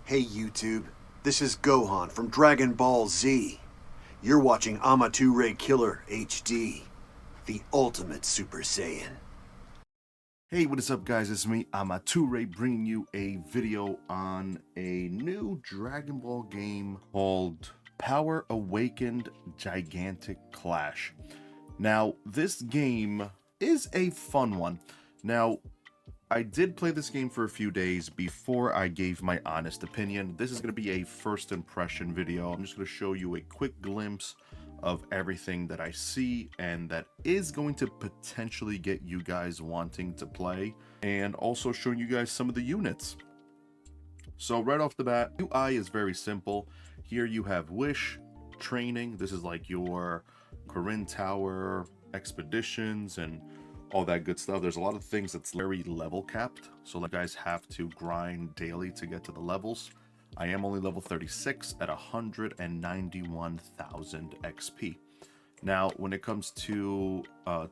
Hey YouTube, this is Gohan from Dragon Ball Z. You're watching AmatureKiLLerHD, the ultimate Super Saiyan. Hey, what is up guys, it's me, Amature, bringing you a video on a new Dragon Ball game called Power Awakened Gigantic Clash. Now, this game is a fun one. Now, I did play this game for a few days before I gave my honest opinion. This is going to be a first impression video. I'm just going to show you a quick glimpse of everything that I see and that is going to potentially get you guys wanting to play, and also showing you guys some of the units. So right off the bat, UI is very simple. Here you have Wish, Training. This is like your Corinne Tower, Expeditions, and all that good stuff. There's a lot of things that's very level capped, so you guys have to grind daily to get to the levels. I am only level 36 at 191,000 XP. Now, when it comes to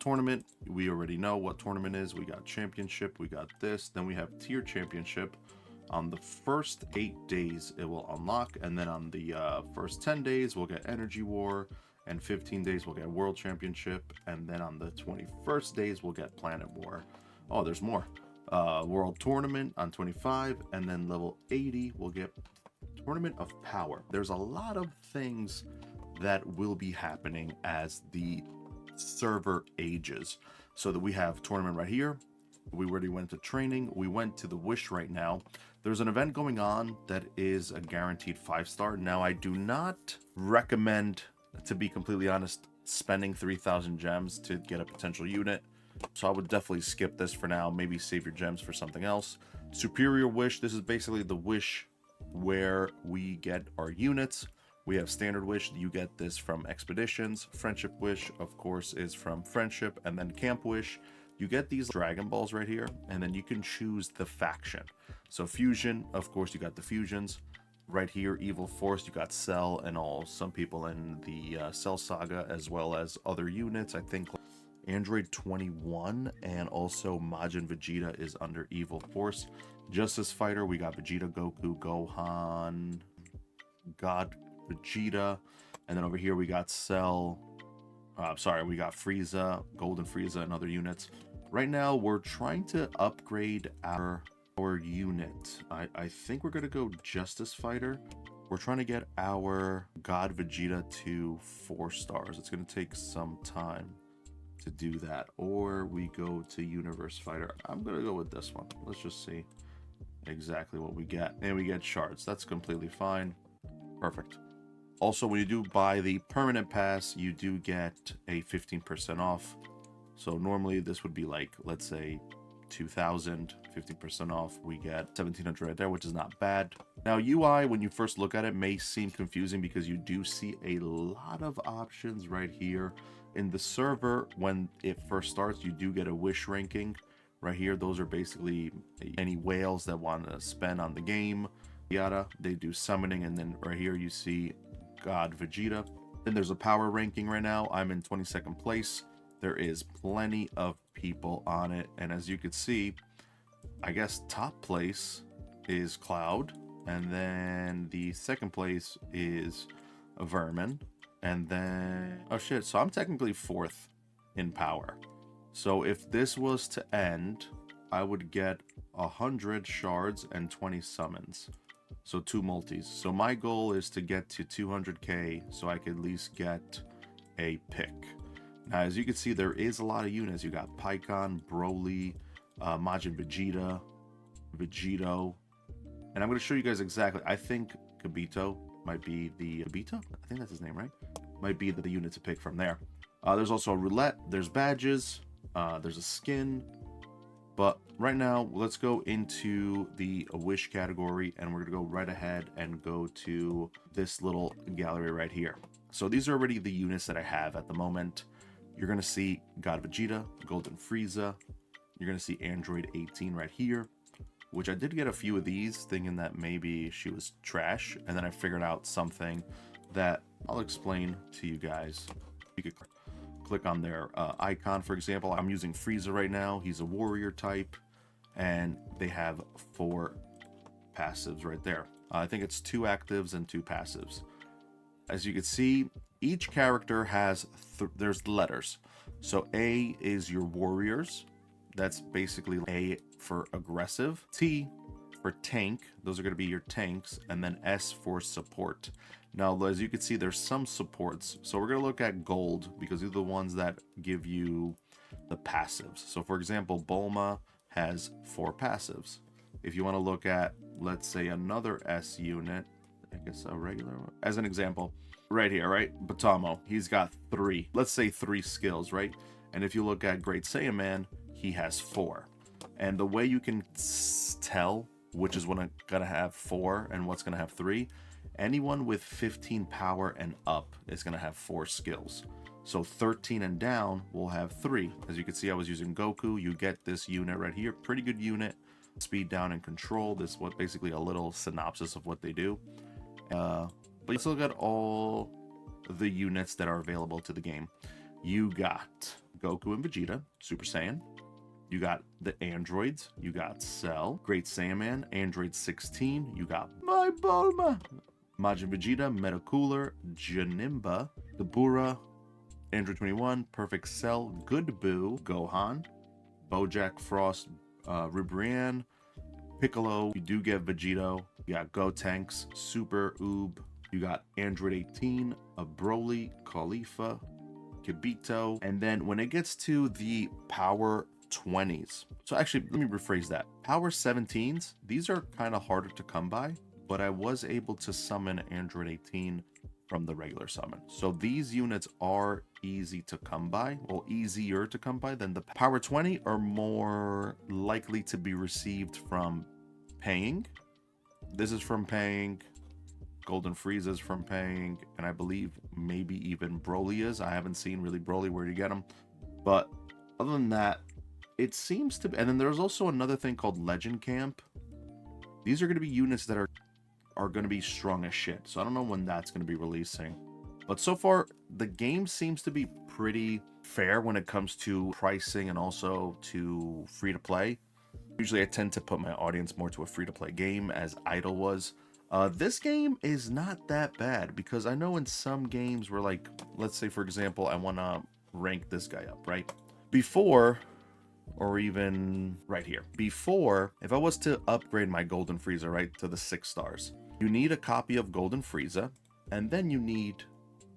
tournament, we already know what tournament is. We got championship, we got this, then we have tier championship. On the first 8 days, it will unlock, and then on the first 10 days, we'll get Energy War, and 15 days we'll get World Championship, and then on the 21st days we'll get Planet War. Oh, there's more. World Tournament on 25, and then level 80 we'll get Tournament of Power. There's a lot of things that will be happening as the server ages. So that we have tournament right here. We already went to training. We went to the Wish right now. There's an event going on that is a guaranteed 5-star. Now, I do not recommend, to be completely honest, spending 3,000 gems to get a potential unit. So I would definitely skip this for now. Maybe save your gems for something else. Superior Wish. This is basically the Wish where we get our units. We have Standard Wish. You get this from Expeditions. Friendship Wish, of course, is from Friendship. And then Camp Wish. You get these Dragon Balls right here. And then you can choose the faction. So Fusion, of course, you got the Fusions. Right here, Evil Force, you got Cell and some people in the Cell Saga, as well as other units. I think Android 21 and also Majin Vegeta is under Evil Force. Justice Fighter, we got Vegeta, Goku, Gohan, God Vegeta, and then over here we got Cell. We got Frieza, Golden Frieza, and other units. Right now, we're trying to upgrade our unit. I think we're gonna go Justice Fighter. We're trying to get our God Vegeta to 4 stars. It's gonna take some time to do that, or we go to Universe Fighter. I'm gonna go with this one. Let's just see exactly what we get. And we get shards. That's completely fine. Perfect. Also, when you do buy the permanent pass, you do get a 15% off. So normally this would be like, let's say 2,000, 50% off. We get 1,700 right there, which is not bad. Now, UI, when you first look at it, may seem confusing because you do see a lot of options right here. In the server, when it first starts, you do get a wish ranking right here. Those are basically any whales that want to spend on the game, yada. They do summoning, and then right here you see God Vegeta. Then there's a power ranking right now. I'm in 22nd place. There is plenty of people on it, and as you can see, I guess top place is Cloud, and then the second place is Vermin, and then oh shit, so I'm technically 4th in power. So if this was to end, I would get 100 shards and 20 summons, so 2 multis. So my goal is to get to 200k so I could at least get a pick. Now, as you can see, there is a lot of units. You got Pycon, Broly, Majin Vegeta, Vegeto, and I'm going to show you guys exactly. I think Kibito might be the Kibito. I think that's his name, right? Might be the unit to pick from there. There's also a roulette. There's badges. There's a skin. But right now, let's go into the Wish category, and we're going to go right ahead and go to this little gallery right here. So these are already the units that I have at the moment. You're going to see God Vegeta, Golden Frieza. You're going to see Android 18 right here, which I did get a few of these thinking that maybe she was trash. And then I figured out something that I'll explain to you guys. You could click on their icon, for example. I'm using Frieza right now. He's a warrior type, and they have 4 passives right there. I think it's 2 actives and 2 passives. As you can see, each character has there's letters. So A is your warriors. That's basically A for aggressive. T for tank. Those are going to be your tanks. And then S for support. Now, as you can see, there's some supports. So we're going to look at gold because these are the ones that give you the passives. So for example, Bulma has 4 passives. If you want to look at, let's say, another S unit, I guess a regular one, as an example, right here, right? Batamo, he's got 3, let's say 3 skills, right? And if you look at Great Saiyan Man, he has 4. And the way you can tell which is gonna have 4 and what's gonna have 3, anyone with 15 power and up is gonna have 4 skills. So 13 and down will have 3. As you can see, I was using Goku. You get this unit right here, pretty good unit. Speed down and control. This is what basically a little synopsis of what they do. But let's look at all the units that are available to the game. You got Goku and Vegeta, Super Saiyan. You got the androids. You got Cell, Great Saiyaman, Android 16. You got my Bulma, Majin Vegeta, Metacooler, Janemba, Dabura, Android 21, Perfect Cell, Good Boo, Gohan, Bojack Frost, Rubrian, Piccolo. You do get Vegito. You got Gotenks, Super Oob. You got Android 18, a Broly, Khalifa, Kibito. And then when it gets to the power 20s, so actually let me rephrase that. Power 17s, these are kind of harder to come by, but I was able to summon Android 18 from the regular summon. So these units are easy to come by, well, easier to come by than the power 20 are more likely to be received from paying. This is from paying. Golden Frieza's from paying, and I believe maybe even Broly is. I haven't seen really Broly where to get him, but other than that, it seems to be. And then there's also another thing called Legend Camp. These are going to be units that are going to be strong as shit. So I don't know when that's going to be releasing, but so far the game seems to be pretty fair when it comes to pricing and also to free to play. Usually I tend to put my audience more to a free to play game, as Idol was. This game is not that bad, because I know in some games where, like, let's say for example, I want to rank this guy up, right? Before, or even right here, before, if I was to upgrade my Golden Frieza, right, to the 6 stars, you need a copy of Golden Frieza, and then you need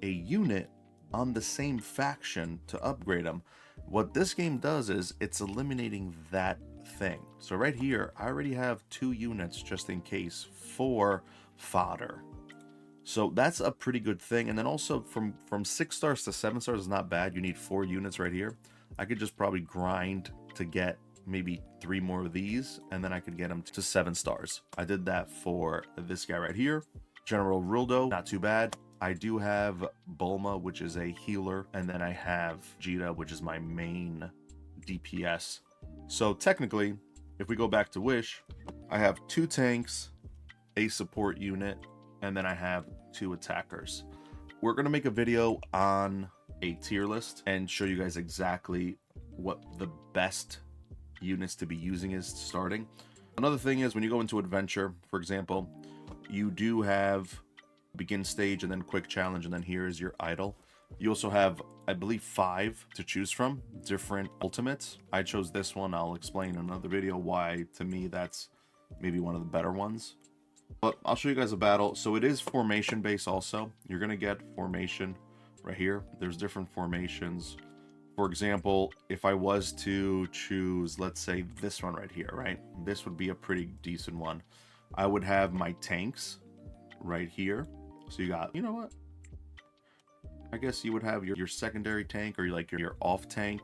a unit on the same faction to upgrade them. What this game does is it's eliminating that thing. So right here, I already have 2 units just in case for fodder. So that's a pretty good thing. And then also from 6 stars to 7 stars is not bad. You need 4 units right here. I could just probably grind to get maybe 3 more of these, and then I could get them to 7 stars. I did that for this guy right here. General Rildo, not too bad. I do have Bulma, which is a healer, and then I have Vegeta, which is my main DPS. So technically, if we go back to Wish, I have 2 tanks, a support unit, and then I have 2 attackers. We're going to make a video on a tier list and show you guys exactly what the best units to be using is starting. Another thing is when you go into adventure, for example, you do have begin stage and then quick challenge, and then here is your idol. You also have, I believe, 5 to choose from, different ultimates. I chose this one. I'll explain in another video why, to me, that's maybe one of the better ones. But I'll show you guys a battle. So it is formation based also. You're going to get formation right here. There's different formations. For example, if I was to choose, let's say this one right here, right? This would be a pretty decent one. I would have my tanks right here. So you got, you know what? I guess you would have your secondary tank, or your off tank.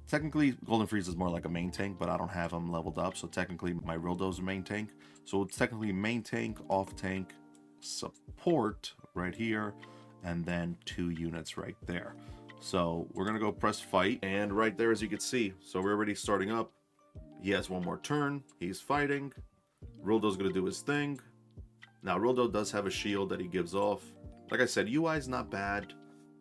Technically, Golden Frieza is more like a main tank, but I don't have him leveled up. So technically, my Rildo's a main tank. So it's technically main tank, off tank, support right here, and then 2 units right there. So we're going to go press fight. And right there, as you can see, so we're already starting up. He has 1 more turn. He's fighting. Rildo's going to do his thing. Now, Rildo does have a shield that he gives off. Like I said, UI is not bad.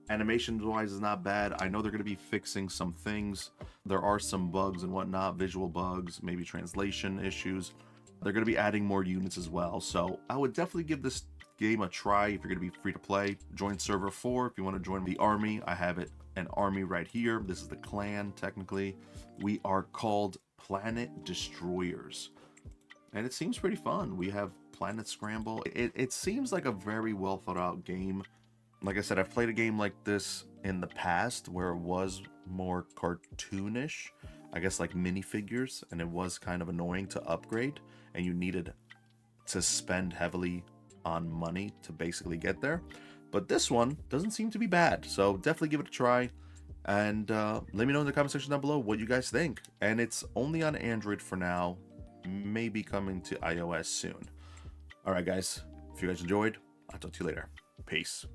Animation-wise is not bad. I know they're going to be fixing some things. There are some bugs and whatnot, visual bugs, maybe translation issues. They're going to be adding more units as well, so I would definitely give this game a try if you're going to be free to play. Join server 4 if you want to join the army. I have an army right here. This is the clan, technically. We are called Planet Destroyers, and it seems pretty fun. We have Planet Scramble. It seems like a very well thought out game. Like I said, I've played a game like this in the past where it was more cartoonish, I guess like minifigures, and it was kind of annoying to upgrade, and you needed to spend heavily on money to basically get there. But this one doesn't seem to be bad, so definitely give it a try, and let me know in the comment section down below what you guys think. And it's only on Android for now, maybe coming to iOS soon. Alright guys, if you guys enjoyed, I'll talk to you later. Peace.